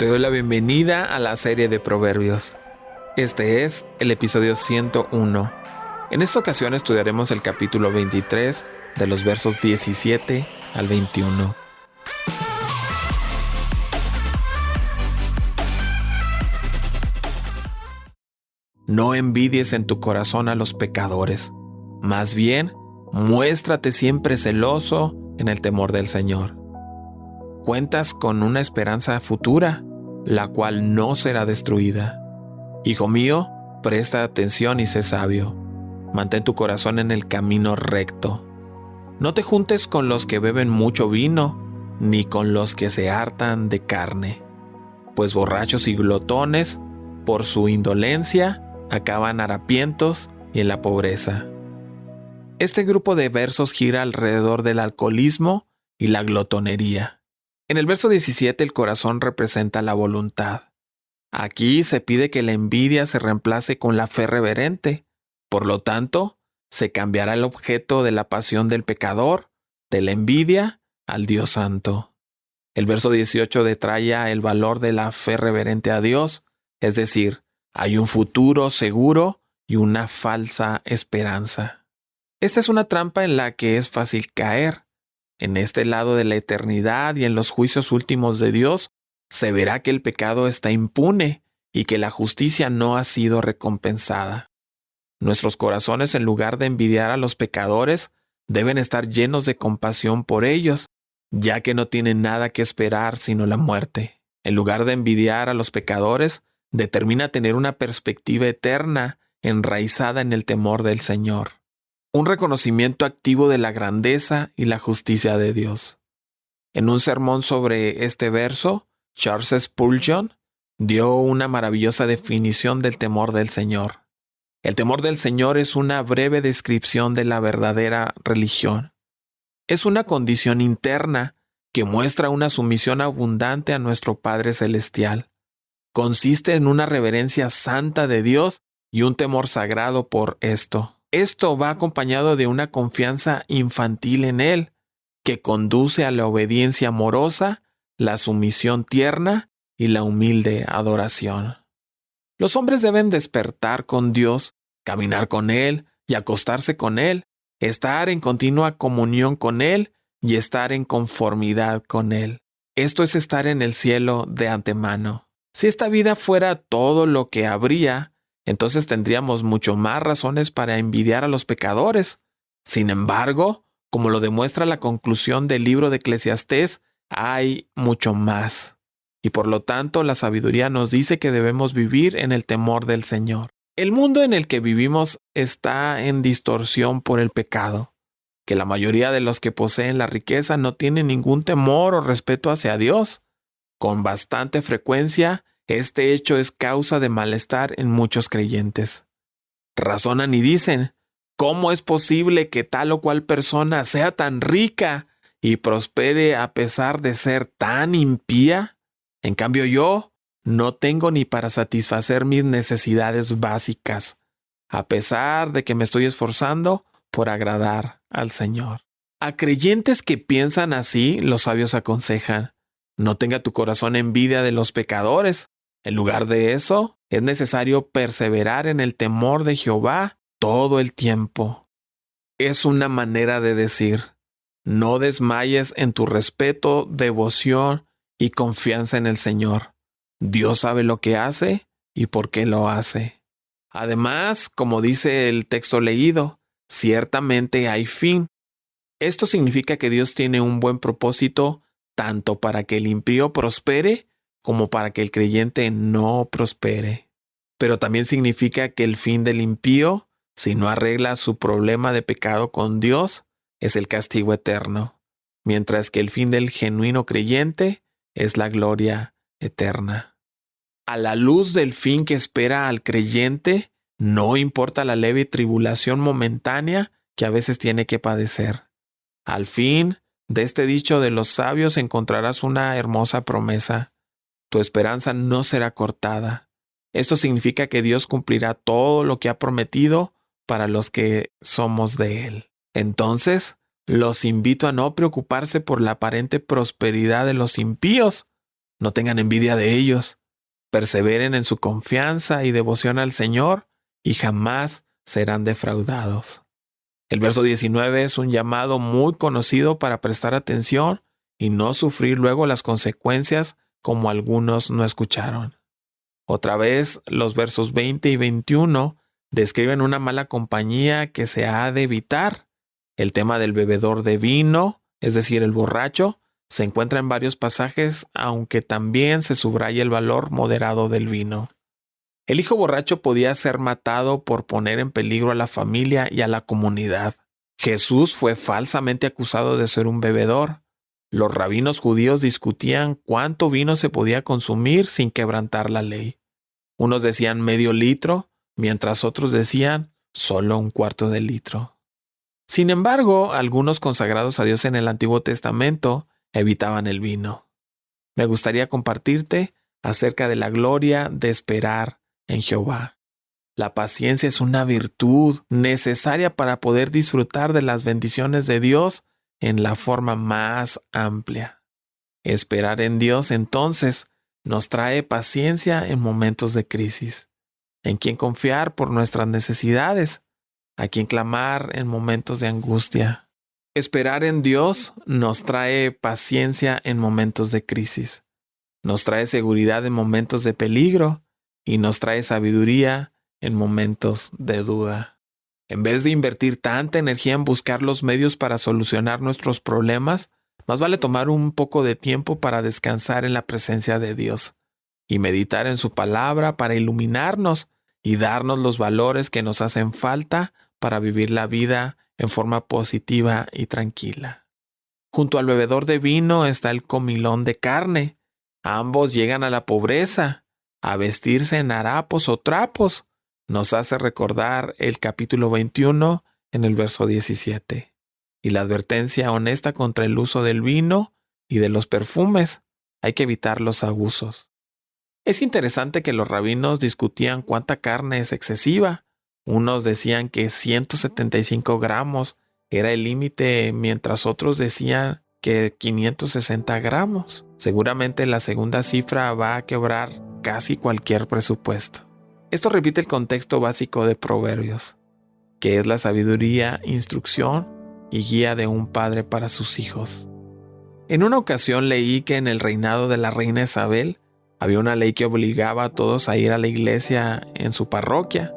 Te doy la bienvenida a la serie de Proverbios. Este es el episodio 101. En esta ocasión estudiaremos el capítulo 23 de los versos 17 al 21. No envidies en tu corazón a los pecadores. Más bien, muéstrate siempre celoso en el temor del Señor. Cuentas con una esperanza futura, la cual no será destruida. Hijo mío, presta atención y sé sabio. Mantén tu corazón en el camino recto. No te juntes con los que beben mucho vino, ni con los que se hartan de carne, pues borrachos y glotones, por su indolencia, acaban harapientos y en la pobreza. Este grupo de versos gira alrededor del alcoholismo y la glotonería. En el verso 17 el corazón representa la voluntad. Aquí se pide que la envidia se reemplace con la fe reverente. Por lo tanto, se cambiará el objeto de la pasión del pecador, de la envidia, al Dios Santo. El verso 18 detalla el valor de la fe reverente a Dios, es decir, hay un futuro seguro y una falsa esperanza. Esta es una trampa en la que es fácil caer. En este lado de la eternidad y en los juicios últimos de Dios, se verá que el pecado está impune y que la justicia no ha sido recompensada. Nuestros corazones, en lugar de envidiar a los pecadores, deben estar llenos de compasión por ellos, ya que no tienen nada que esperar sino la muerte. En lugar de envidiar a los pecadores, determina tener una perspectiva eterna enraizada en el temor del Señor. Un reconocimiento activo de la grandeza y la justicia de Dios. En un sermón sobre este verso, Charles Spurgeon dio una maravillosa definición del temor del Señor. El temor del Señor es una breve descripción de la verdadera religión. Es una condición interna que muestra una sumisión abundante a nuestro Padre Celestial. Consiste en una reverencia santa de Dios y un temor sagrado por esto. Esto va acompañado de una confianza infantil en Él, que conduce a la obediencia amorosa, la sumisión tierna y la humilde adoración. Los hombres deben despertar con Dios, caminar con Él y acostarse con Él, estar en continua comunión con Él y estar en conformidad con Él. Esto es estar en el cielo de antemano. Si esta vida fuera todo lo que habría, entonces tendríamos mucho más razones para envidiar a los pecadores. Sin embargo, como lo demuestra la conclusión del libro de Eclesiastés, hay mucho más. Y por lo tanto, la sabiduría nos dice que debemos vivir en el temor del Señor. El mundo en el que vivimos está en distorsión por el pecado, que la mayoría de los que poseen la riqueza no tienen ningún temor o respeto hacia Dios. Con bastante frecuencia, este hecho es causa de malestar en muchos creyentes. Razonan y dicen, ¿cómo es posible que tal o cual persona sea tan rica y prospere a pesar de ser tan impía? En cambio yo no tengo ni para satisfacer mis necesidades básicas, a pesar de que me estoy esforzando por agradar al Señor. A creyentes que piensan así, los sabios aconsejan, no tenga tu corazón envidia de los pecadores. En lugar de eso, es necesario perseverar en el temor de Jehová todo el tiempo. Es una manera de decir, no desmayes en tu respeto, devoción y confianza en el Señor. Dios sabe lo que hace y por qué lo hace. Además, como dice el texto leído, ciertamente hay fin. Esto significa que Dios tiene un buen propósito tanto para que el impío prospere como para que el creyente no prospere. Pero también significa que el fin del impío, si no arregla su problema de pecado con Dios, es el castigo eterno, mientras que el fin del genuino creyente es la gloria eterna. A la luz del fin que espera al creyente, no importa la leve tribulación momentánea que a veces tiene que padecer. Al fin de este dicho de los sabios encontrarás una hermosa promesa. Tu esperanza no será cortada. Esto significa que Dios cumplirá todo lo que ha prometido para los que somos de Él. Entonces, los invito a no preocuparse por la aparente prosperidad de los impíos. No tengan envidia de ellos. Perseveren en su confianza y devoción al Señor y jamás serán defraudados. El verso 19 es un llamado muy conocido para prestar atención y no sufrir luego las consecuencias como algunos no escucharon. Otra vez, los versos 20 y 21 describen una mala compañía que se ha de evitar. El tema del bebedor de vino, es decir, el borracho, se encuentra en varios pasajes, aunque también se subraya el valor moderado del vino. El hijo borracho podía ser matado por poner en peligro a la familia y a la comunidad. Jesús fue falsamente acusado de ser un bebedor. Los rabinos judíos discutían cuánto vino se podía consumir sin quebrantar la ley. Unos decían medio litro, mientras otros decían solo un cuarto de litro. Sin embargo, algunos consagrados a Dios en el Antiguo Testamento evitaban el vino. Me gustaría compartirte acerca de la gloria de esperar en Jehová. La paciencia es una virtud necesaria para poder disfrutar de las bendiciones de Dios en la forma más amplia. Esperar en Dios, entonces, nos trae paciencia en momentos de crisis, en quien confiar por nuestras necesidades, a quien clamar en momentos de angustia. Esperar en Dios nos trae paciencia en momentos de crisis, nos trae seguridad en momentos de peligro y nos trae sabiduría en momentos de duda. En vez de invertir tanta energía en buscar los medios para solucionar nuestros problemas, más vale tomar un poco de tiempo para descansar en la presencia de Dios y meditar en su palabra para iluminarnos y darnos los valores que nos hacen falta para vivir la vida en forma positiva y tranquila. Junto al bebedor de vino está el comilón de carne. Ambos llegan a la pobreza, a vestirse en harapos o trapos. Nos hace recordar el capítulo 21 en el verso 17. Y la advertencia honesta contra el uso del vino y de los perfumes. Hay que evitar los abusos. Es interesante que los rabinos discutían cuánta carne es excesiva. Unos decían que 175 gramos era el límite, mientras otros decían que 560 gramos. Seguramente la segunda cifra va a quebrar casi cualquier presupuesto. Esto repite el contexto básico de Proverbios, que es la sabiduría, instrucción y guía de un padre para sus hijos. En una ocasión leí que en el reinado de la reina Isabel había una ley que obligaba a todos a ir a la iglesia en su parroquia,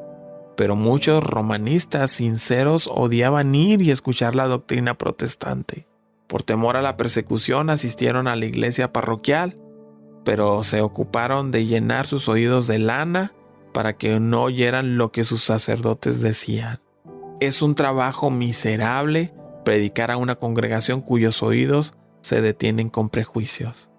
pero muchos romanistas sinceros odiaban ir y escuchar la doctrina protestante. Por temor a la persecución asistieron a la iglesia parroquial, pero se ocuparon de llenar sus oídos de lana para que no oyeran lo que sus sacerdotes decían. Es un trabajo miserable predicar a una congregación cuyos oídos se detienen con prejuicios.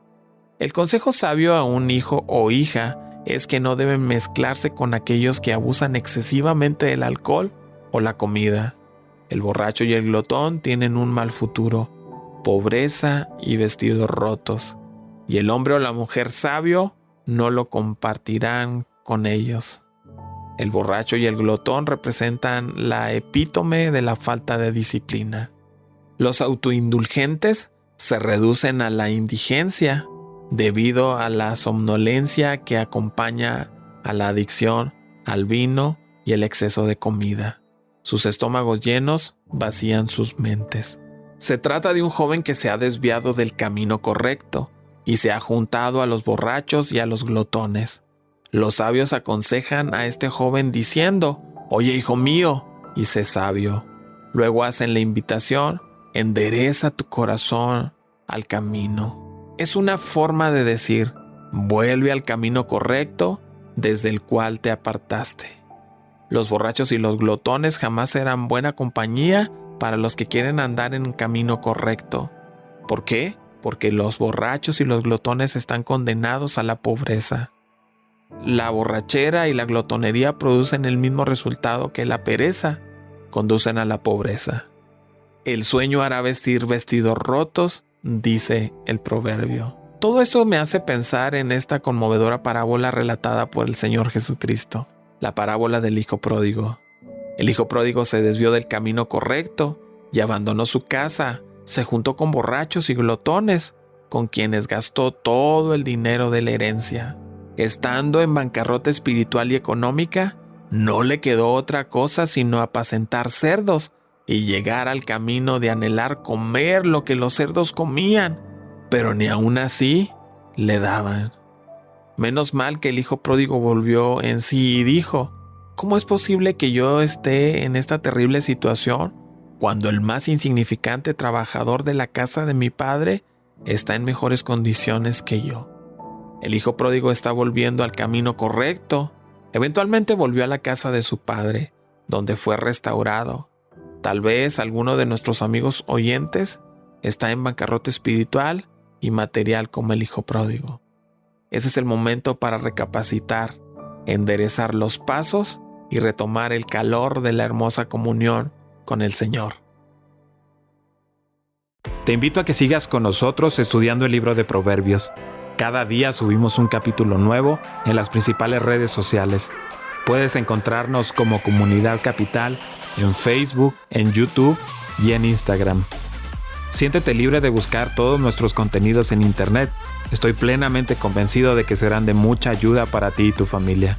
El consejo sabio a un hijo o hija es que no deben mezclarse con aquellos que abusan excesivamente del alcohol o la comida. El borracho y el glotón tienen un mal futuro, pobreza y vestidos rotos, y el hombre o la mujer sabio no lo compartirán con ellos. El borracho y el glotón representan la epítome de la falta de disciplina. Los autoindulgentes se reducen a la indigencia debido a la somnolencia que acompaña a la adicción al vino y el exceso de comida. Sus estómagos llenos vacían sus mentes. Se trata de un joven que se ha desviado del camino correcto y se ha juntado a los borrachos y a los glotones. Los sabios aconsejan a este joven diciendo: «Oye, hijo mío, y sé sabio». Luego hacen la invitación: «Endereza tu corazón al camino». Es una forma de decir: vuelve al camino correcto desde el cual te apartaste. Los borrachos y los glotones jamás serán buena compañía para los que quieren andar en un camino correcto. ¿Por qué? Porque los borrachos y los glotones están condenados a la pobreza. La borrachera y la glotonería producen el mismo resultado que la pereza, conducen a la pobreza. El sueño hará vestir vestidos rotos, dice el proverbio. Todo esto me hace pensar en esta conmovedora parábola relatada por el Señor Jesucristo, la parábola del hijo pródigo. El hijo pródigo se desvió del camino correcto y abandonó su casa, se juntó con borrachos y glotones. con quienes gastó todo el dinero de la herencia. Estando en bancarrota espiritual y económica, no le quedó otra cosa sino apacentar cerdos y llegar al camino de anhelar comer lo que los cerdos comían, pero ni aun así le daban. Menos mal que el hijo pródigo volvió en sí y dijo: ¿cómo es posible que yo esté en esta terrible situación cuando el más insignificante trabajador de la casa de mi padre está en mejores condiciones que yo? El hijo pródigo está volviendo al camino correcto. Eventualmente volvió a la casa de su padre, donde fue restaurado. Tal vez alguno de nuestros amigos oyentes está en bancarrota espiritual y material como el hijo pródigo. Ese es el momento para recapacitar, enderezar los pasos y retomar el calor de la hermosa comunión con el Señor. Te invito a que sigas con nosotros estudiando el libro de Proverbios. Cada día subimos un capítulo nuevo en las principales redes sociales. Puedes encontrarnos como Comunidad Capital en Facebook, en YouTube y en Instagram. Siéntete libre de buscar todos nuestros contenidos en Internet. Estoy plenamente convencido de que serán de mucha ayuda para ti y tu familia.